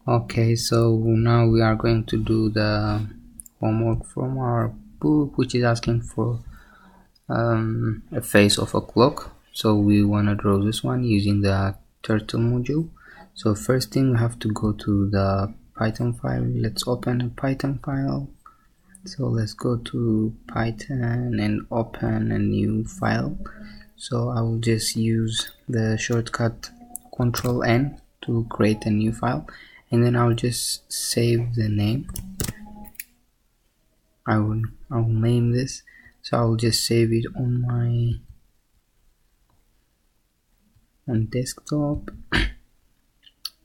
Okay, so now we are going to do the homework from our book, which is asking for a face of a clock. So we want to draw this one using the turtle module. So first thing, we have to go to the Python file. Let's open a Python file. So let's go to Python and open a new file. So I will just use the shortcut Control N to create a new file, and then I'll just save the name. I will name this, so I'll just save it on my desktop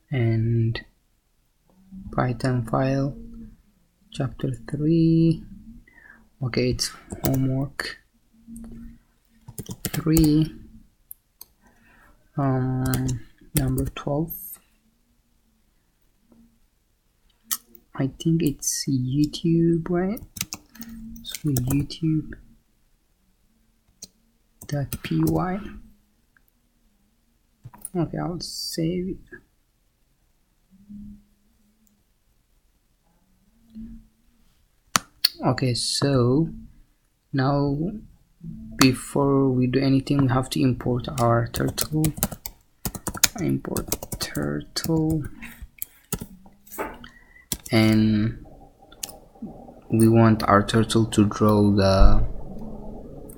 and Python file chapter 3. Okay, it's homework 3, number 12. I think it's YouTube, right? So youtube.py. Okay, I'll save it. Okay, so now before we do anything, we have to import our turtle. Import turtle, and we want our turtle to draw the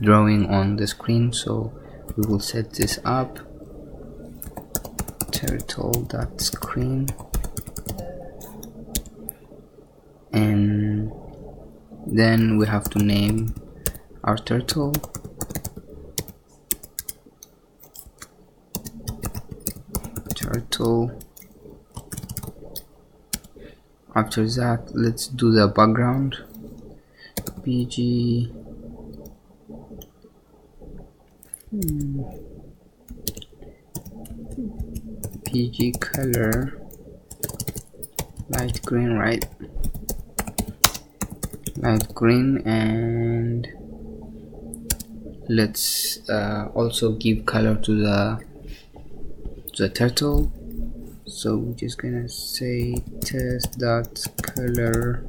drawing on the screen, so we will set this up, turtle.screen, and then we have to name our turtle. After that, let's do the background. bg color light green, right? Light green, and let's also give color to the turtle. So we're just gonna say test.color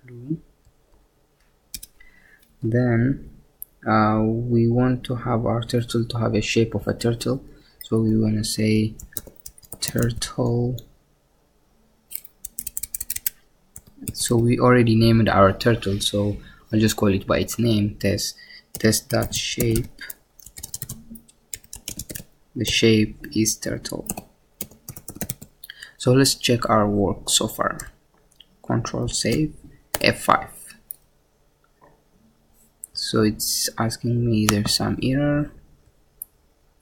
blue. Then we want to have our turtle to have a shape of a turtle, so we want to say turtle. So we already named our turtle, so I'll just call it by its name, test.shape. The shape is turtle. So let's check our work so far. Control save, F5. So it's asking me there's some error.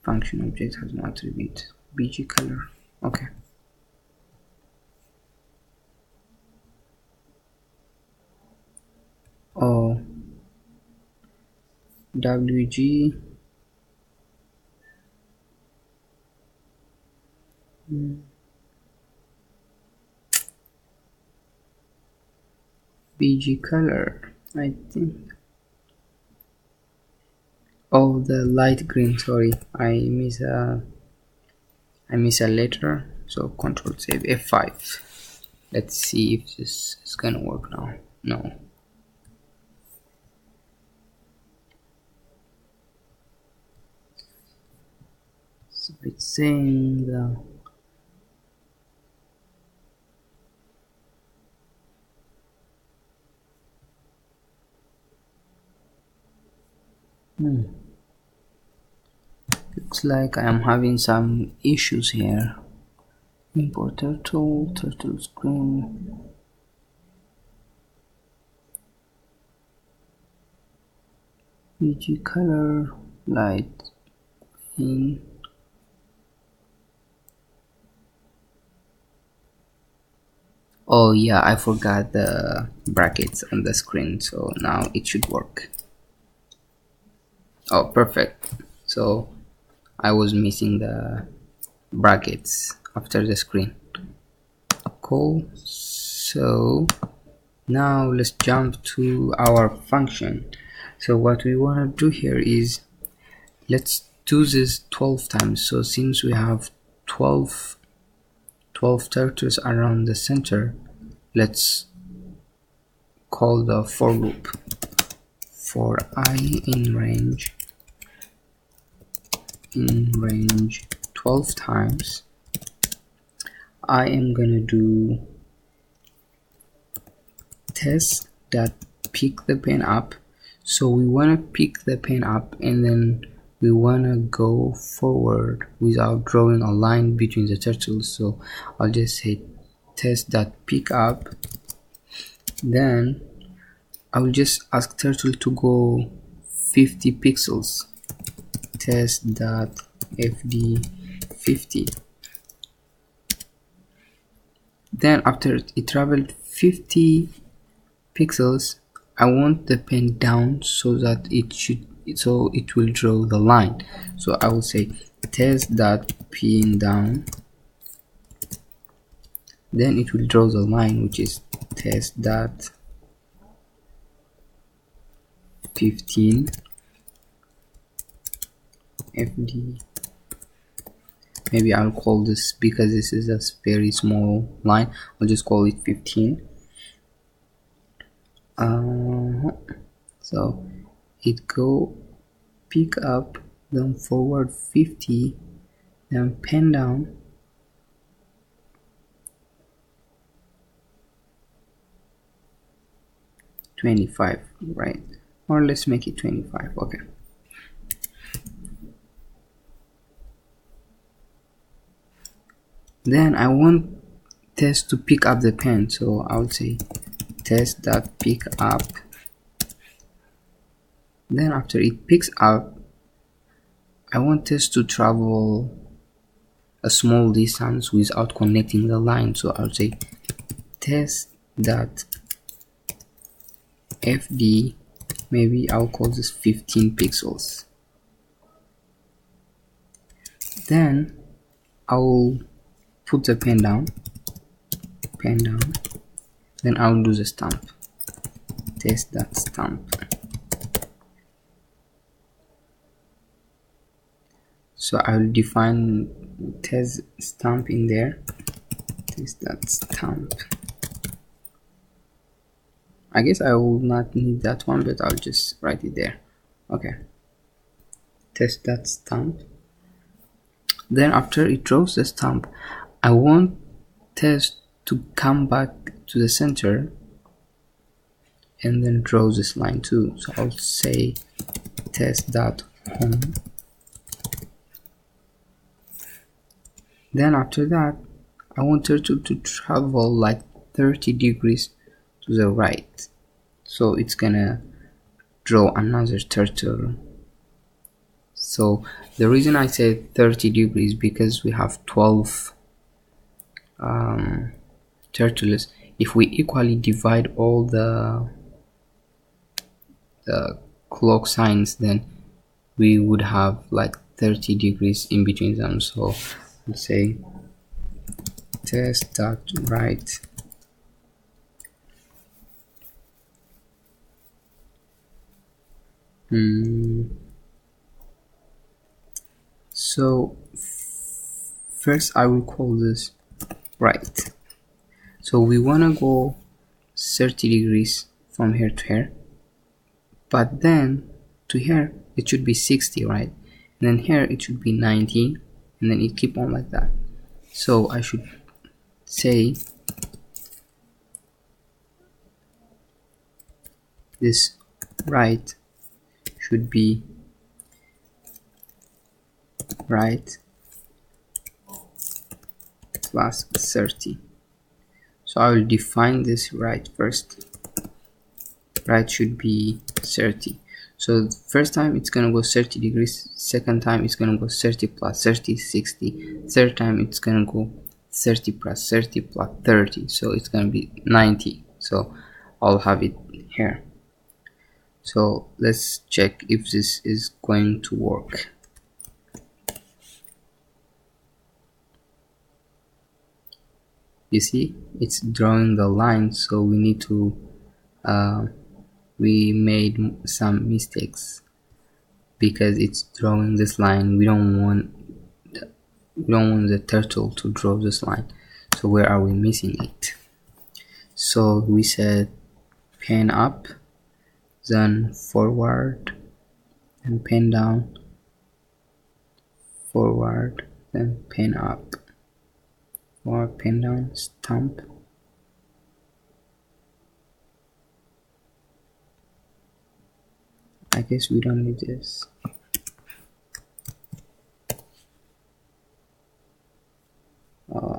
Function object has no attribute. bg color. Okay. Oh, wg bg color, I think. Oh, the light green, sorry, I miss a letter. So control save, F5. Let's see if this is gonna work now. No. So it's saying the looks like I am having some issues here. Import turtle screen. bg color light green. Oh yeah, I forgot the brackets on the screen, so now it should work. Oh, perfect. So I was missing the brackets after the screen. Cool. So now let's jump to our function. So what we want to do here is let's do this 12 times. So since we have 12 turtles around the center, let's call the for loop. For I in range 12 times, I am gonna do test that pick the pen up. So we want to pick the pen up, and then we want to go forward without drawing a line between the turtles. So I'll just say test that pick up. Then I will just ask turtle to go 50 pixels. Test that fd 50. Then after it traveled 50 pixels, I want the pen down so that it will draw the line. So I will say test that pin down, then it will draw the line, which is test that 15 fd. Maybe I'll call this, because this is a very small line, I'll just call it 15. So it go pick up, then forward 50, then pen down, $25, right? Or let's make it 25. Okay. Then I want test to pick up the pen, so I would say test that pick up. Then after it picks up, I want test to travel a small distance without connecting the line, so I would say test that fd, maybe I'll call this 15 pixels. Then I'll put the pen down, then I'll do the stamp, test that stamp. So I'll define test stamp in there, test that stamp. I guess I will not need that one, but I'll just write it there. Okay, test that stamp. Then after it draws the stamp, I want test to come back to the center and then draw this line too. So I'll say test that home. Then after that, I want turtle to travel like 30 degrees to the right, so it's gonna draw another turtle. So the reason I say 30 degrees because we have 12 turtles. If we equally divide all the clock signs, then we would have like 30 degrees in between them. So let's say test that right so first I will call this right. So we want to go 30 degrees from here to here, but then to here it should be 60, right? And then here it should be 90, and then it keep on like that. So I should say this right should be right plus 30. So I will define this right first. Right should be 30. So the first time it's gonna go 30 degrees, second time it's gonna go 30 plus 30, 60, third time it's gonna go 30 plus 30 plus 30, so it's gonna be 90. So I'll have it here. So let's check if this is going to work. You see, it's drawing the line, so we need to we made some mistakes. because it's drawing this line. We don't want the turtle to draw this line. So where are we missing it? So we said pen up, then forward, and pen down, forward, then pen up, or pen down, stamp. I guess we don't need this. Oh,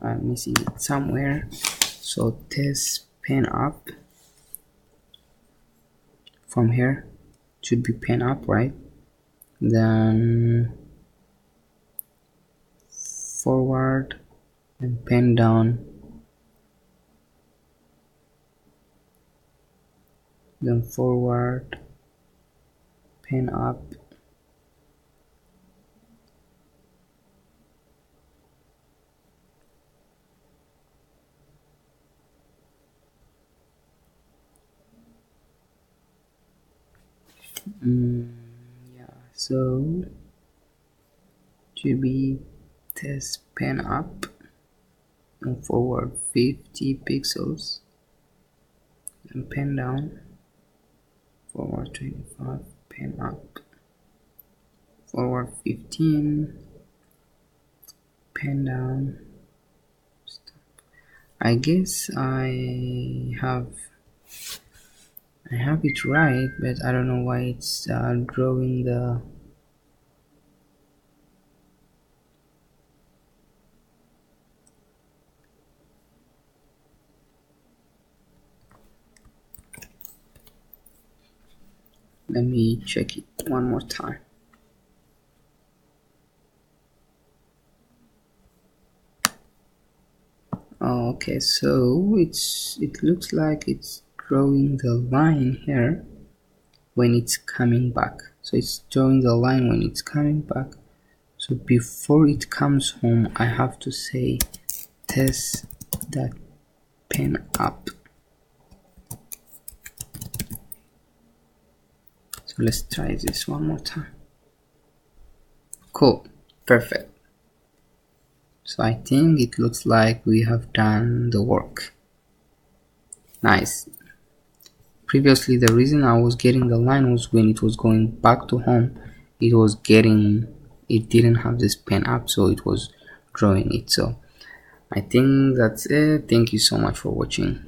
I'm missing it somewhere. So test pen up. From here should be pen up, right? Then forward and pen down, then forward, pen up, yeah, so should be test pen up and forward 50 pixels and pen down, forward 25, pen up, forward 15, pen down. I guess I have it right, but I don't know why it's drawing the let me check it one more time. Oh, okay, so it looks like it's drawing the line here when it's coming back. So it's drawing the line when it's coming back. So before it comes home, I have to say test that pen up. So let's try this one more time. Cool, perfect. So I think it looks like we have done the work. Nice. Previously, the reason I was getting the line was when it was going back to home, it didn't have this pen up, so it was drawing it. So I think that's it. Thank you so much for watching.